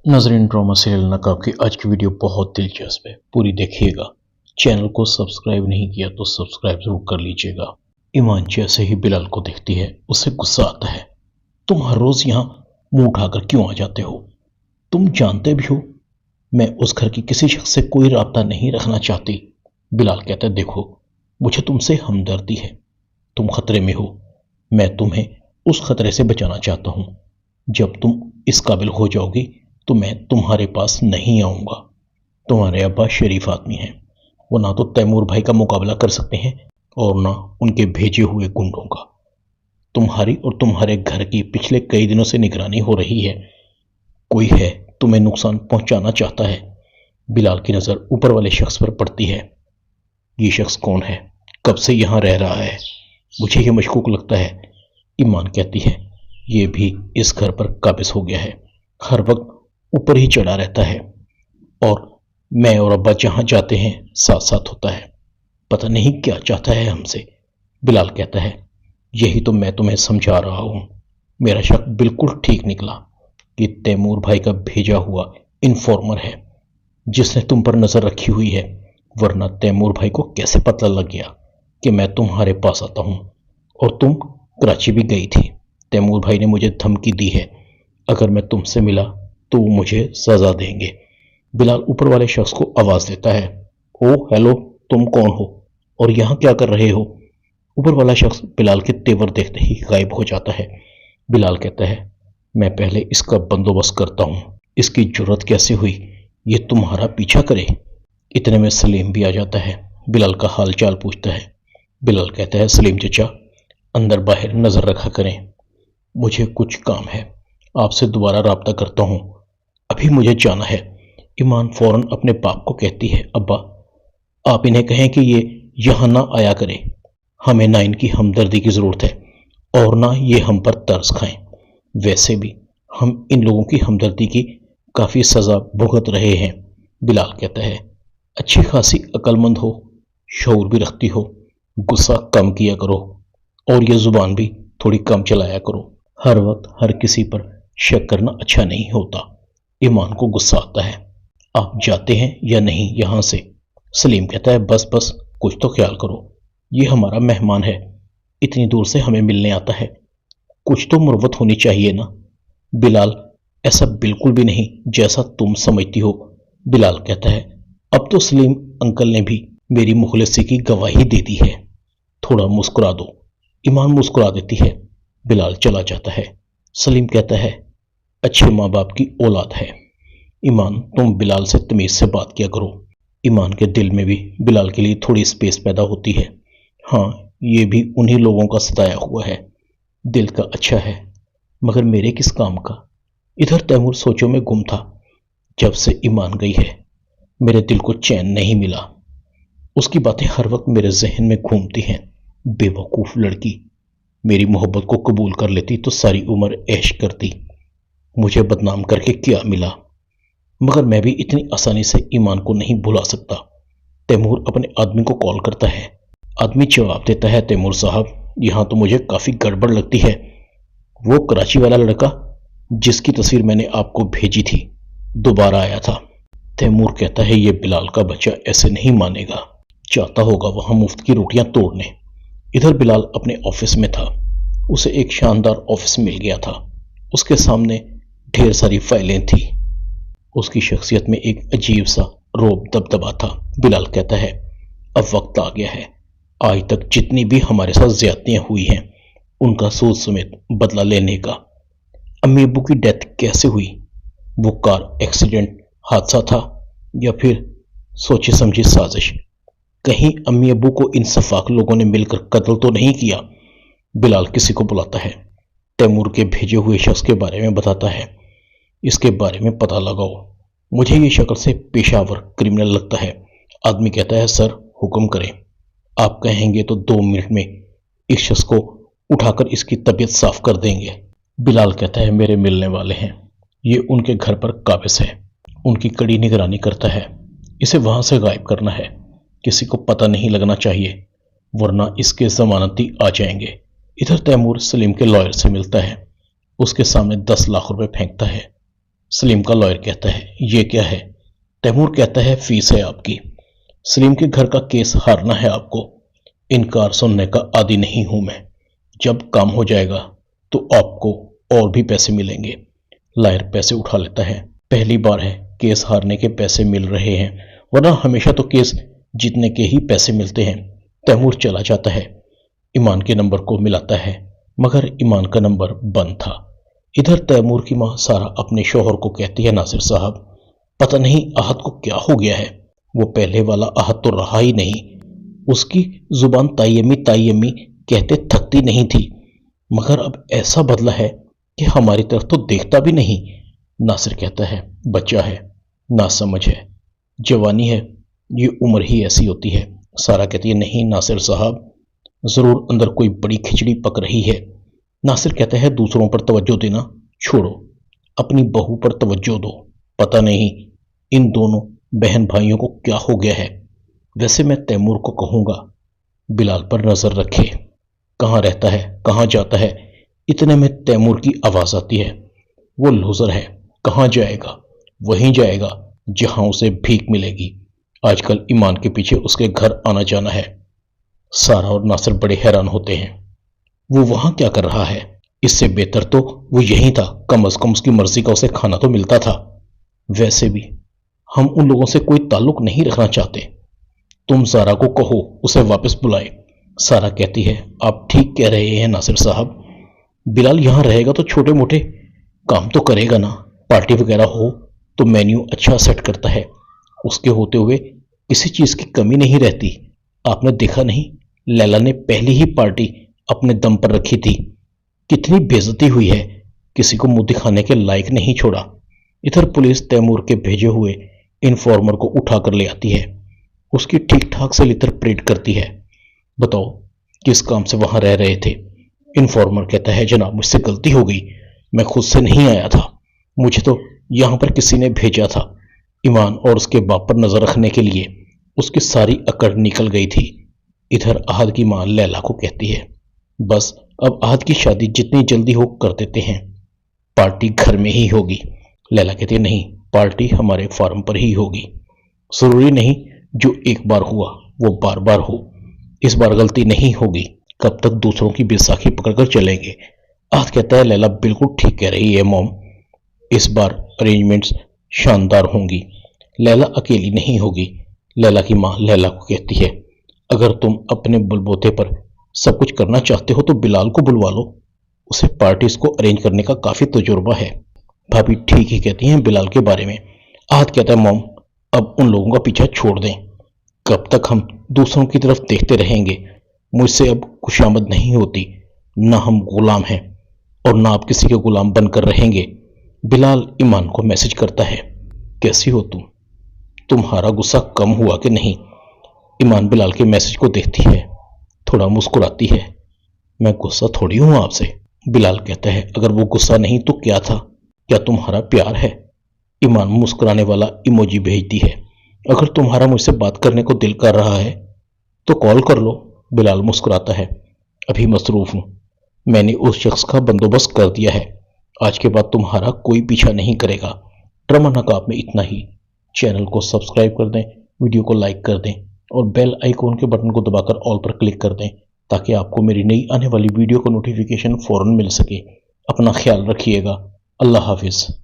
नाज़रीन, drama serial नकाब की आज की वीडियो बहुत दिलचस्प है, पूरी देखिएगा। चैनल को सब्सक्राइब नहीं किया तो सब्सक्राइब जरूर कर लीजिएगा। ईमान जैसे ही बिलाल को देखती है उसे गुस्सा आता है। तुम हर रोज यहाँ मुंह उठाकर क्यों आ जाते हो? तुम जानते भी हो मैं उस घर की किसी शख्स से कोई राब्ता नहीं रखना चाहती। बिलाल कहता है, देखो मुझे तुमसे हमदर्दी है, तुम खतरे में हो, मैं तुम्हें उस खतरे से बचाना चाहता हूं। जब तुम इस काबिल हो जाओगी तो मैं तुम्हारे पास नहीं आऊंगा। तुम्हारे अब्बा शरीफ आदमी हैं, वो ना तो तैमूर भाई का मुकाबला कर सकते हैं और ना उनके भेजे हुए गुंडों का। तुम्हारी और तुम्हारे घर की पिछले कई दिनों से निगरानी हो रही है। कोई है तुम्हें नुकसान पहुंचाना चाहता है। बिलाल की नजर ऊपर वाले शख्स पर पड़ती है। ये शख्स कौन है? कब से यहां रह रहा है? मुझे ये मशकूक लगता है। ईमान कहती है, ये भी इस घर पर काबिज हो गया है, हर वक्त ऊपर ही चढ़ा रहता है और मैं और अब्बा जहां जाते हैं साथ साथ होता है। पता नहीं क्या चाहता है हमसे। बिलाल कहता है, यही तो मैं तुम्हें समझा रहा हूं। मेरा शक बिल्कुल ठीक निकला कि तैमूर भाई का भेजा हुआ इन्फॉर्मर है जिसने तुम पर नजर रखी हुई है, वरना तैमूर भाई को कैसे पता लग गया कि मैं तुम्हारे पास आता हूं और तुम कराची भी गई थी। तैमूर भाई ने मुझे धमकी दी है, अगर मैं तुमसे मिला तो वो मुझे सजा देंगे। बिलाल ऊपर वाले शख्स को आवाज देता है, ओ हेलो, तुम कौन हो और यहां क्या कर रहे हो? ऊपर वाला शख्स बिलाल के तेवर देखते ही गायब हो जाता है। बिलाल कहता है, मैं पहले इसका बंदोबस्त करता हूं। इसकी जुर्रत कैसे हुई ये तुम्हारा पीछा करे? इतने में सलीम भी आ जाता है। बिलाल का हाल चाल पूछता है। बिलाल कहता है, सलीम चचा, अंदर बाहर नजर रखा करें, मुझे कुछ काम है, आपसे दोबारा राब्ता करता हूं, अभी मुझे जाना है। ईमान फौरन अपने बाप को कहती है, अब्बा आप इन्हें कहें कि ये यहां ना आया करें, हमें ना इनकी हमदर्दी की जरूरत है और ना ये हम पर तरस खाएं। वैसे भी हम इन लोगों की हमदर्दी की काफी सजा भुगत रहे हैं। बिलाल कहता है, अच्छी खासी अक्लमंद हो, शऊर भी रखती हो, गुस्सा कम किया करो और ये जुबान भी थोड़ी कम चलाया करो। हर वक्त हर किसी पर शक करना अच्छा नहीं होता। ईमान को गुस्सा आता है, आप जाते हैं या नहीं यहां से? सलीम कहता है, बस बस कुछ तो ख्याल करो, ये हमारा मेहमान है, इतनी दूर से हमें मिलने आता है, कुछ तो मुरवत होनी चाहिए ना। बिलाल, ऐसा बिल्कुल भी नहीं जैसा तुम समझती हो। बिलाल कहता है, अब तो सलीम अंकल ने भी मेरी मुखलिसी की गवाही दे दी है, थोड़ा मुस्कुरा दो। ईमान मुस्कुरा देती है। बिलाल चला जाता है। सलीम कहता है, अच्छे माँ बाप की औलाद है। ईमान, तुम बिलाल से तमीज से बात किया करो। ईमान के दिल में भी बिलाल के लिए थोड़ी स्पेस पैदा होती है। हाँ, ये भी उन्हीं लोगों का सताया हुआ है, दिल का अच्छा है, मगर मेरे किस काम का? इधर तैमूर सोचों में गुम था। जब से ईमान गई है मेरे दिल को चैन नहीं मिला। उसकी बातें हर वक्त मेरे जहन में घूमती हैं। बेवकूफ लड़की, मेरी मोहब्बत को कबूल कर लेती तो सारी उम्र ऐश करती। मुझे बदनाम करके क्या मिला? मगर मैं भी इतनी आसानी से ईमान को नहीं भुला सकता। तैमूर अपने आदमी को कॉल करता है। आदमी जवाब देता है, तैमूर साहब, यहां तो मुझे काफी गड़बड़ लगती है। वो कराची वाला लड़का जिसकी तस्वीर मैंने आपको भेजी थी दोबारा आया था। तैमूर कहता है, ये बिलाल का बच्चा ऐसे नहीं मानेगा, चाहता होगा वहां मुफ्त की रोटियां तोड़ने। इधर बिलाल अपने ऑफिस में था। उसे एक शानदार ऑफिस मिल गया था। उसके सामने ढेर सारी फाइलें थी। उसकी शख्सियत में एक अजीब सा रोब दबदबा था। बिलाल कहता है, अब वक्त आ गया है, आज तक जितनी भी हमारे साथ ज्यादतियां हुई हैं उनका सूद समेत बदला लेने का। अम्मी अब्बू की डेथ कैसे हुई? वो कार एक्सीडेंट, हादसा था या फिर सोची समझी साजिश? कहीं अम्मी अब्बू को इन सफाक लोगों ने मिलकर कत्ल तो नहीं किया? बिलाल किसी को बुलाता है। तैमूर के भेजे हुए शख्स के बारे में बताता है, इसके बारे में पता लगाओ, मुझे ये शक्ल से पेशावर क्रिमिनल लगता है। आदमी कहता है, सर हुक्म करें, आप कहेंगे तो 2 मिनट में इस शख्स को उठाकर इसकी तबीयत साफ कर देंगे। बिलाल कहता है, मेरे मिलने वाले हैं, ये उनके घर पर काबिज है, उनकी कड़ी निगरानी करता है, इसे वहां से गायब करना है, किसी को पता नहीं लगना चाहिए वरना इसके जमानती आ जाएंगे। इधर तैमूर सलीम के लॉयर से मिलता है, उसके सामने 10 लाख रुपए फेंकता है। سلیم کا لائر کہتا ہے یہ کیا ہے؟ تیمور کہتا ہے فیس ہے آپ کی۔ سلیم کے گھر کا کیس ہارنا ہے آپ کو۔ انکار سننے کا عادی نہیں ہوں میں، جب کام ہو جائے گا تو آپ کو اور بھی پیسے ملیں گے۔ لائر پیسے اٹھا لیتا ہے۔ پہلی بار ہے کیس ہارنے کے پیسے مل رہے ہیں، ورنہ ہمیشہ تو کیس جیتنے کے ہی پیسے ملتے ہیں۔ تیمور چلا جاتا ہے، ایمان کے نمبر کو ملاتا ہے، مگر ایمان کا نمبر بند تھا۔ ادھر تیمور کی ماں سارا اپنے شوہر کو کہتی ہے ناصر صاحب پتہ نہیں احد کو کیا ہو گیا ہے، وہ پہلے والا احد تو رہا ہی نہیں۔ اس کی زبان تائی امی کہتے تھکتی نہیں تھی، مگر اب ایسا بدلا ہے کہ ہماری طرف تو دیکھتا بھی نہیں۔ ناصر کہتا ہے بچہ ہے، ناسمجھ ہے، جوانی ہے، یہ عمر ہی ایسی ہوتی ہے۔ سارا کہتی ہے نہیں ناصر صاحب، ضرور اندر کوئی بڑی کھچڑی پک رہی ہے۔ ناصر کہتا ہے دوسروں پر توجہ دینا چھوڑو، اپنی بہو پر توجہ دو۔ پتہ نہیں ان دونوں بہن بھائیوں کو کیا ہو گیا ہے۔ ویسے میں تیمور کو کہوں گا بلال پر نظر رکھے، کہاں رہتا ہے کہاں جاتا ہے۔ اتنے میں تیمور کی آواز آتی ہے، وہ لوزر ہے، کہاں جائے گا؟ وہیں جائے گا جہاں اسے بھیک ملے گی۔ آج کل ایمان کے پیچھے اس کے گھر آنا جانا ہے۔ سارا اور ناصر بڑے حیران ہوتے ہیں، وہ وہاں کیا کر رہا ہے؟ اس سے بہتر تو وہ یہیں تھا، کم از کم اس کی مرضی کا اسے کھانا تو ملتا تھا۔ ویسے بھی ہم ان لوگوں سے کوئی تعلق نہیں رکھنا چاہتے، تم سارا کو کہو اسے واپس بلائے۔ سارا کہتی ہے آپ ٹھیک کہہ رہے ہیں ناصر صاحب، بلال یہاں رہے گا تو چھوٹے موٹے کام تو کرے گا نا، پارٹی وغیرہ ہو تو مینیو اچھا سیٹ کرتا ہے، اس کے ہوتے ہوئے کسی چیز کی کمی نہیں رہتی۔ آپ نے دیکھا نہیں لیلا نے پہلی ہی پارٹی اپنے دم پر رکھی تھی، کتنی بے عزتی ہوئی ہے، کسی کو منہ دکھانے کے لائق نہیں چھوڑا۔ ادھر پولیس تیمور کے بھیجے ہوئے انفارمر کو اٹھا کر لے آتی ہے، اس کی ٹھیک ٹھاک سے لتر پریڈ کرتی ہے۔ بتاؤ کس کام سے وہاں رہ رہے تھے؟ انفارمر کہتا ہے جناب مجھ سے غلطی ہو گئی، میں خود سے نہیں آیا تھا، مجھے تو یہاں پر کسی نے بھیجا تھا، ایمان اور اس کے باپ پر نظر رکھنے کے لیے۔ اس کی ساری اکڑ نکل گئی تھی۔ ادھر احد کی ماں لیلا کو کہتی ہے بس اب احد کی شادی جتنی جلدی ہو کر دیتے ہیں، پارٹی گھر میں ہی ہوگی۔ لیلا کہتی ہے نہیں، پارٹی ہمارے فارم پر ہی ہوگی، ضروری نہیں جو ایک بار ہوا وہ بار بار ہو، اس بار غلطی نہیں ہوگی، کب تک دوسروں کی بیساکھی پکڑ کر چلیں گے؟ احد کہتا ہے لیلا بالکل ٹھیک کہہ رہی ہے موم، اس بار ارینجمنٹس شاندار ہوں گی، لیلا اکیلی نہیں ہوگی۔ لیلا کی ماں لیلا کو کہتی ہے اگر تم اپنے بلبوتے پر سب کچھ کرنا چاہتے ہو تو بلال کو بلوا لو، اسے پارٹیز کو ارینج کرنے کا کافی تجربہ ہے۔ بھابھی ٹھیک ہی کہتی ہیں بلال کے بارے میں۔ احد کہتا ہے موم اب ان لوگوں کا پیچھا چھوڑ دیں، کب تک ہم دوسروں کی طرف دیکھتے رہیں گے؟ مجھ سے اب خوشامد نہیں ہوتی، نہ ہم غلام ہیں اور نہ آپ کسی کے غلام بن کر رہیں گے۔ بلال ایمان کو میسج کرتا ہے کیسی ہو تم؟ تمہارا غصہ کم ہوا کہ نہیں؟ ایمان بلال کے میسج کو دیکھتی ہے، تھوڑا مسکراتی ہے، میں غصہ تھوڑی ہوں آپ سے۔ بلال کہتا ہے اگر وہ غصہ نہیں تو کیا تھا؟ کیا تمہارا پیار ہے؟ ایمان مسکرانے والا ایموجی بھیجتی ہے، اگر تمہارا مجھ سے بات کرنے کو دل کر رہا ہے تو کال کر لو۔ بلال مسکراتا ہے ابھی مصروف ہوں، میں نے اس شخص کا بندوبست کر دیا ہے، آج کے بعد تمہارا کوئی پیچھا نہیں کرے گا۔ ڈرامہ نقاب میں اتنا ہی۔ چینل کو سبسکرائب کر دیں، ویڈیو کو لائک کر دیں اور بیل آئیکن کے بٹن کو دبا کر آل پر کلک کر دیں تاکہ آپ کو میری نئی آنے والی ویڈیو کا نوٹیفیکیشن فوراً مل سکے۔ اپنا خیال رکھیے گا، اللہ حافظ۔